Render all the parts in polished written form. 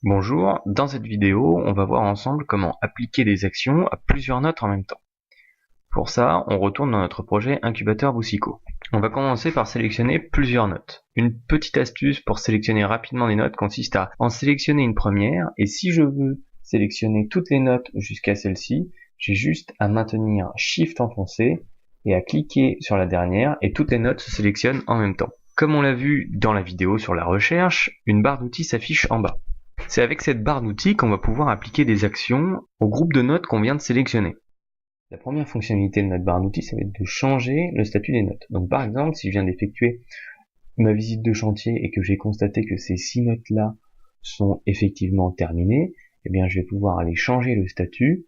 Bonjour, dans cette vidéo, on va voir ensemble comment appliquer des actions à plusieurs notes en même temps. Pour ça, on retourne dans notre projet Incubateur Boussico. On va commencer par sélectionner plusieurs notes. Une petite astuce pour sélectionner rapidement des notes consiste à en sélectionner une première, et si je veux sélectionner toutes les notes jusqu'à celle-ci, j'ai juste à maintenir Shift enfoncé et à cliquer sur la dernière, et toutes les notes se sélectionnent en même temps. Comme on l'a vu dans la vidéo sur la recherche, une barre d'outils s'affiche en bas. C'est avec cette barre d'outils qu'on va pouvoir appliquer des actions au groupe de notes qu'on vient de sélectionner. La première fonctionnalité de notre barre d'outils, ça va être de changer le statut des notes. Donc par exemple, si je viens d'effectuer ma visite de chantier et que j'ai constaté que ces 6 notes-là sont effectivement terminées, eh bien je vais pouvoir aller changer le statut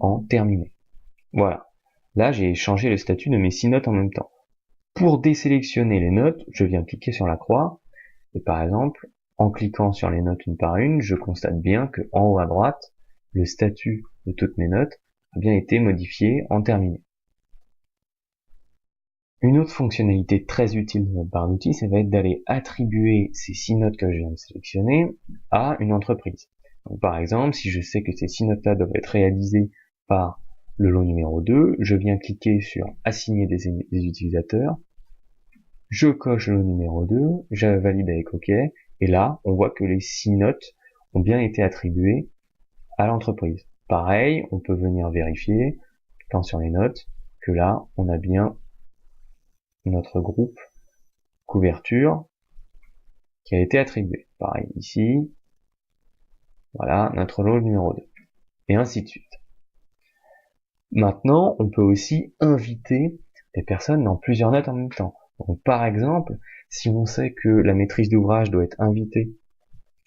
en terminé. Voilà. Là, j'ai changé le statut de mes 6 notes en même temps. Pour désélectionner les notes, je viens cliquer sur la croix et par exemple, en cliquant sur les notes une par une, je constate bien que en haut à droite, le statut de toutes mes notes a bien été modifié en terminé. Une autre fonctionnalité très utile de notre barre d'outils, ça va être d'aller attribuer ces 6 notes que je viens de sélectionner à une entreprise. Donc, par exemple, si je sais que ces 6 notes-là doivent être réalisées par le lot numéro 2, je viens cliquer sur assigner des utilisateurs, je coche le lot numéro 2, je valide avec OK, et là, on voit que les 6 notes ont bien été attribuées à l'entreprise. Pareil, on peut venir vérifier, cliquant sur les notes, que là, on a bien notre groupe couverture qui a été attribué. Pareil ici, voilà, notre lot numéro 2, et ainsi de suite. Maintenant, on peut aussi inviter des personnes dans plusieurs notes en même temps. Donc, par exemple, si on sait que la maîtrise d'ouvrage doit être invitée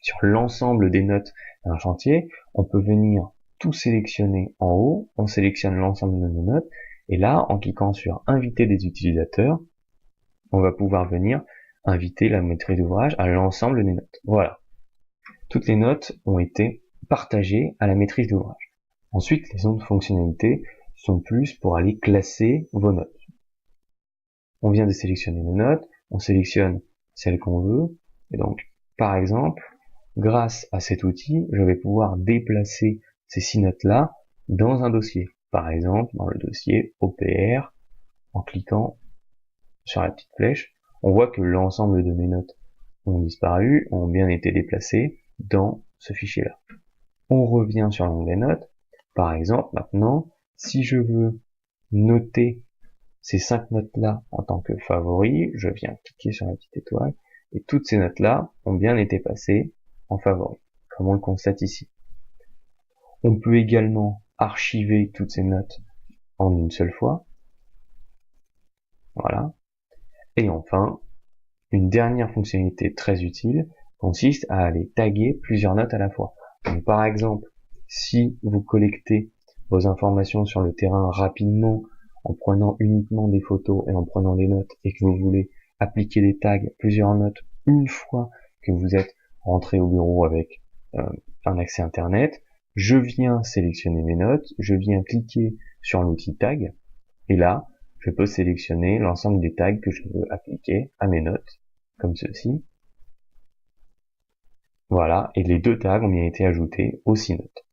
sur l'ensemble des notes d'un chantier, on peut venir tout sélectionner en haut, on sélectionne l'ensemble de nos notes, et là, en cliquant sur inviter des utilisateurs, on va pouvoir venir inviter la maîtrise d'ouvrage à l'ensemble des notes. Voilà. Toutes les notes ont été partagées à la maîtrise d'ouvrage. Ensuite, les autres fonctionnalités sont plus pour aller classer vos notes. On vient de sélectionner nos notes, on sélectionne celles qu'on veut, et donc, par exemple, grâce à cet outil, je vais pouvoir déplacer ces 6 notes-là dans un dossier. Par exemple, dans le dossier OPR, en cliquant sur la petite flèche, on voit que l'ensemble de mes notes ont disparu, ont bien été déplacées dans ce fichier-là. On revient sur l'onglet notes. Par exemple, maintenant, si je veux noter ces 5 notes-là en tant que favoris, je viens cliquer sur la petite étoile, et toutes ces notes-là ont bien été passées en favoris, comme on le constate ici. On peut également archiver toutes ces notes en une seule fois. Voilà. Et enfin, une dernière fonctionnalité très utile consiste à aller taguer plusieurs notes à la fois. Donc, par exemple, si vous collectez vos informations sur le terrain rapidement en prenant uniquement des photos et en prenant des notes et que vous voulez appliquer des tags, plusieurs notes, une fois que vous êtes rentré au bureau avec un accès internet, je viens sélectionner mes notes, je viens cliquer sur l'outil tag, et là, je peux sélectionner l'ensemble des tags que je veux appliquer à mes notes, comme ceci. Voilà, et les deux tags ont bien été ajoutés aux 6 notes.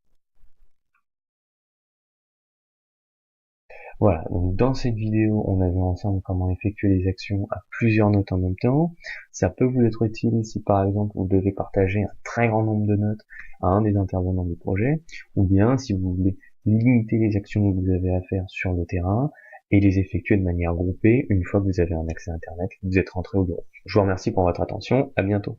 Voilà, donc dans cette vidéo, on a vu ensemble comment effectuer des actions à plusieurs notes en même temps. Ça peut vous être utile si par exemple vous devez partager un très grand nombre de notes à un des intervenants du projet, ou bien si vous voulez limiter les actions que vous avez à faire sur le terrain et les effectuer de manière groupée une fois que vous avez un accès internet, que vous êtes rentré au bureau. Je vous remercie pour votre attention, à bientôt.